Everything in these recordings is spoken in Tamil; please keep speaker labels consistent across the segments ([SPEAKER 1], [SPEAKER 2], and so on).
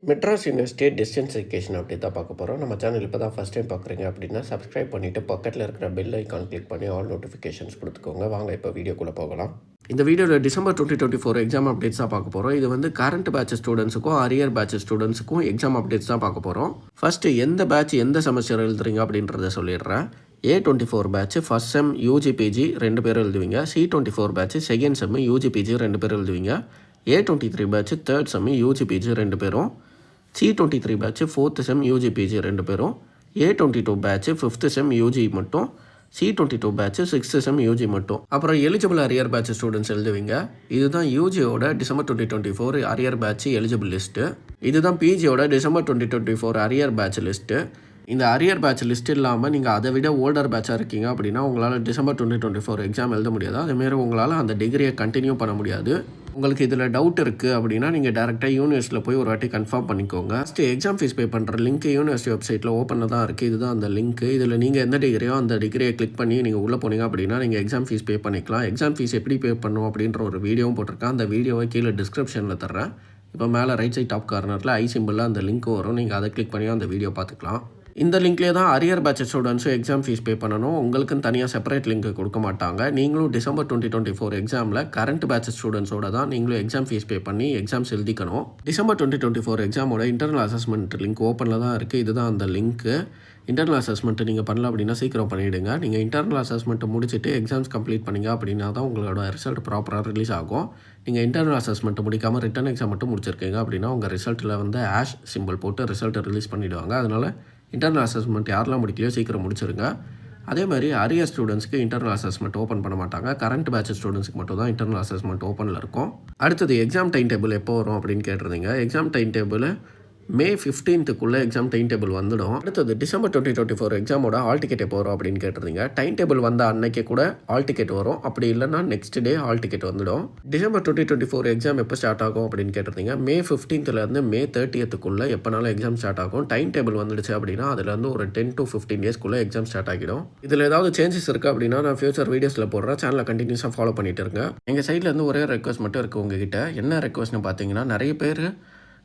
[SPEAKER 1] மெட்ராஸ் யூனிவர்சிட்டி டிஸ்டன்ஸ் எஜுகேஷன் அப்படி தான் பார்க்க போகிறோம். நம்ம சேனல் இப்போ தான் ஃபஸ்ட் டைம் பார்க்குறீங்க அப்படின்னா சப்ஸ்கிரைப் பண்ணிவிட்டு பக்கத்தில் இருக்கிற பெல் ஐக்கான் கிளிக் பண்ணி ஆல் நோட்டிஃபிகேஷன்ஸ் கொடுத்துக்கோங்க. வாங்க இப்போ வீடியோக்குள்ளே போகலாம். இந்த வீடியோவில் டிசம்பர் 2024 எக்ஸாம் அப்டேட்ஸ் தான் பார்க்க போகிறோம். இது வந்து கரண்ட் பேட்ச் ஸ்டூடெண்ட்ஸுக்கும் அரியர் பேட்ச் ஸ்டூடெண்ட்ஸுக்கும் எக்ஸாம் அப்டேட்ஸ் தான் பார்க்க போகிறோம். ஃபஸ்ட்டு எந்த பேட்ச் எந்த செமஸ்டர் எழுதுறீங்க அப்படின்றத சொல்லிடுறேன். A24 batch first sem UG PG 2 பேர் எழுதுவீங்க. C24 batch second sem UG PG 2 பேர் எழுதுவீங்க. A23 பேட்ச் தேர்ட் செம் யூஜிபிஜி 2 பேரும். C23 பேட்ச் ஃபோர்த் செம் யூஜிபிஜி 2 பேரும். A22 பேட்ச் ஃபிஃப்த் செம் யூஜி மட்டும். C22 பேட்ச் சிக்ஸ்த் செம் யூஜி மட்டும். அப்புறம் எலிஜிபிள் அரியர் பேட்ச் ஸ்டூடெண்ட்ஸ் எழுதுவீங்க. இதுதான் யூஜியோட December 2024 arrear batch eligible list. இதுதான் பிஜியோட டிசம்பர் 2024 அரியர் பேட்ச் லிஸ்ட்டு. இந்த அரியர் பேட்ச் லிஸ்ட் இல்லாமல் நீங்கள் அதை விட ஓல்டர் பேட்சாக இருக்கீங்க அப்படின்னா உங்களால் டிசம்பர் 2024 எக்ஸாம் எழுத முடியாது. அதேமாரி உங்களால் அந்த டிகிரியை கண்டினியூ பண்ண முடியாது. உங்களுக்கு இதில் டவுட் இருக்குது அப்படின்னா நீங்கள் டேரெக்டாக யூனிவர்சிட்டியில் போய் ஒரு வாட்டி கன்ஃபார்ம் பண்ணிக்கோங்க. ஃபஸ்ட்டு எக்ஸாம் ஃபீஸ் பே பண்ணுற லிங்க் யூனிவர்சிட்டி வெப்சைட்டில் ஓப்பனில் தான் இருக்குது. இதுதான் அந்த லிங்க்கு. இதில் நீங்கள் எந்த டிகிரியோ அந்த டிகிரியை கிளிக் பண்ணி நீங்கள் உள்ளே போனீங்க அப்படின்னா நீங்கள் எக்ஸாம் ஃபீஸ் பே பண்ணிக்கலாம். எக்ஸாம் ஃபீஸ் எப்படி பே பண்ணணும் அப்படின்ற ஒரு வீடியோவும் போட்டிருக்கேன். அந்த வீடியோவை கீழே டிஸ்கிரிப்ஷனில் தர்றேன். இப்போ மேலே ரைட் சைட் டாப் கார்னரில் ஐ சிம்பிளில் அந்த லிங்க் வரும். நீங்கள் அதை கிளிக் பண்ணி அந்த வீடியோ பார்த்துக்கலாம். இந்த லிங்க்லேயே தான் அரியர் பேட்ச் ஸ்டூடெண்ட்ஸும் எக்ஸாம் ஃபீஸ் பே பண்ணணும். உங்களுக்குன்னு தனியாக செப்பரேட் லிங்க் கொடுக்க மாட்டாங்க. நீங்களும் டிசம்பர் 2024 எக்ஸாமில் கரண்ட் பேட்ச் ஸ்டூடெண்ட்ஸோட தான் நீங்களும் எக்ஸாம் ஃபீஸ் பே பண்ணி எக்ஸாம்ஸ் எழுதிக்கணும். டிசம்பர் 2024 எக்ஸாமோட இன்டர்னல் அசஸ்மெண்ட் லிங்க் ஓப்பனில் தான் இருக்குது. இதுதான் அந்த லிங்க்கு. இன்டர்னல் அசஸ்மெண்ட்டு நீங்கள் பண்ணல அப்படின்னா சீக்கிரம் பண்ணிவிடுங்க. நீங்கள் இன்டர்னல் அசஸ்மெண்ட்டு முடிச்சுட்டு எக்ஸாம்ஸ் கம்ப்ளீட் பண்ணிங்க அப்படின்னா தான் உங்களோட ரிசல்ட் ப்ராப்பராக ரிலீஸ் ஆகும். நீங்கள் இன்டர்னல் அசஸ்மெண்ட்டு முடிக்காமல் ரிட்டன் எக்ஸாம் மட்டும் முடிச்சிருக்கீங்க அப்படின்னா உங்கள் ரிசல்ட்டில் வந்து ஆஷ் சிம்பிள் போட்டு ரிசல்ட்டை ரிலீஸ் பண்ணிவிடுவாங்க. அதனால் இன்டர்னல் அசஸ்மெண்ட் யாரெல்லாம் முடிக்கலையோ சீக்கிரம் முடிச்சிருங்க. அதே மாதிரி அரியர் ஸ்டூடெண்ட்ஸ்க்கு இன்டர்னல் அசஸ்மெண்ட் ஓப்பன் பண்ண மாட்டாங்க. கரண்ட் பேட்ச் ஸ்டூடெண்ட்ஸ்க்கு மட்டும் தான் இன்டர்னல் அசஸ்மெண்ட் ஓப்பனில் இருக்கும். அடுத்தது எக்ஸாம் டைம் டேபிள் எப்போ வரும் அப்படின்னு கேட்டிருந்தீங்க. எக்ஸாம் டைம் டேபிள் May 15க்குள்ளே எக்ஸாம் டைம் டேபிள் வந்துடும். அடுத்தது டிசம்பர் 2024 எக்ஸாமோட ஹால் டிக்கெட் எப்போ வரும் அப்படின்னு கேட்டிருந்தீங்க. டைம் டேபிள் வந்த அன்னைக்கே கூட ஹால் டிக்கெட் வரும். அப்படி இல்லைன்னா நெக்ஸ்ட் டே ஹால் டிக்கெட் வந்துடும். டிசம்பர் 2024 எக்ஸாம் எப்போ ஸ்டார்ட் ஆகும் அப்படின்னு கேட்டிருந்தீங்க. May 15லேருந்து May 30க்குள்ளே எப்போனாலும் எக்ஸாம் ஸ்டார்ட் ஆகும். டைம் டேபிள் வந்துடுச்சு அப்படின்னா அதுலேருந்து ஒரு 10 to 15 டேஸ்க்குள்ளே எக்ஸாம் ஸ்டார்ட் ஆகிடும். இதில் ஏதாவது சேஞ்சஸ் இருக்குது அப்படின்னா நான் ஃபியூச்சர் வீடியோஸில் போடுறேன். சேனலை கண்டினியூஸாக ஃபாலோ பண்ணிட்டு இருங்க. எங்கள் சைட்லேருந்து ஒரே ரெக்வஸ்ட் மட்டும் இருக்குது உங்ககிட்ட. என்ன ரெக்வஸ்ட்னு பார்த்தீங்கன்னா, நிறைய பேர்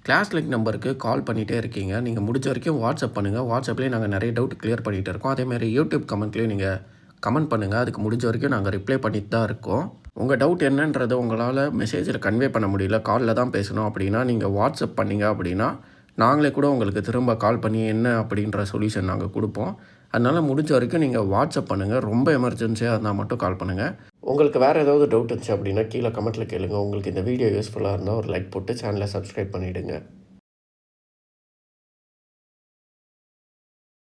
[SPEAKER 1] கிளாஸ் லிங்க் நம்பருக்கு கால் பண்ணிகிட்டே இருக்கீங்க. நீங்கள் முடிஞ்ச வரைக்கும் வாட்ஸ்அப் பண்ணுங்கள். வாட்ஸ்அப்லேயே நாங்கள் நிறைய டவுட் கிளியர் பண்ணிகிட்டு இருக்கோம். அதேமாதிரி யூடியூப் கமெண்ட்லேயும் நீங்கள் கமெண்ட் பண்ணுங்கள். அதுக்கு முடிஞ்ச வரைக்கும் நாங்கள் ரிப்ளை பண்ணிட்டு தான் இருக்கோம். உங்கள் டவுட் என்னன்றதை உங்களால் மெசேஜில் கன்வே பண்ண முடியல, காலில் தான் பேசணும் அப்படின்னா நீங்கள் வாட்ஸ்அப் பண்ணிங்க அப்படின்னா நாங்களே கூட உங்களுக்கு திரும்ப கால் பண்ணி என்ன அப்படின்ற சொல்யூஷன் நாங்கள் கொடுப்போம். அதனால் முடிஞ்ச வரைக்கும் நீங்கள் வாட்ஸ்அப் பண்ணுங்கள். ரொம்ப எமர்ஜென்சியாக இருந்தால் மட்டும் கால் பண்ணுங்கள். உங்களுக்கு வேறு ஏதாவது டவுட் இருந்துச்சு அப்படின்னா கீழே கமெண்ட்டில் கேளுங்க. உங்களுக்கு இந்த வீடியோ யூஸ்ஃபுல்லாக இருந்தால் ஒரு லைக் போட்டு சேனலை சப்ஸ்கிரைப் பண்ணிவிடுங்க.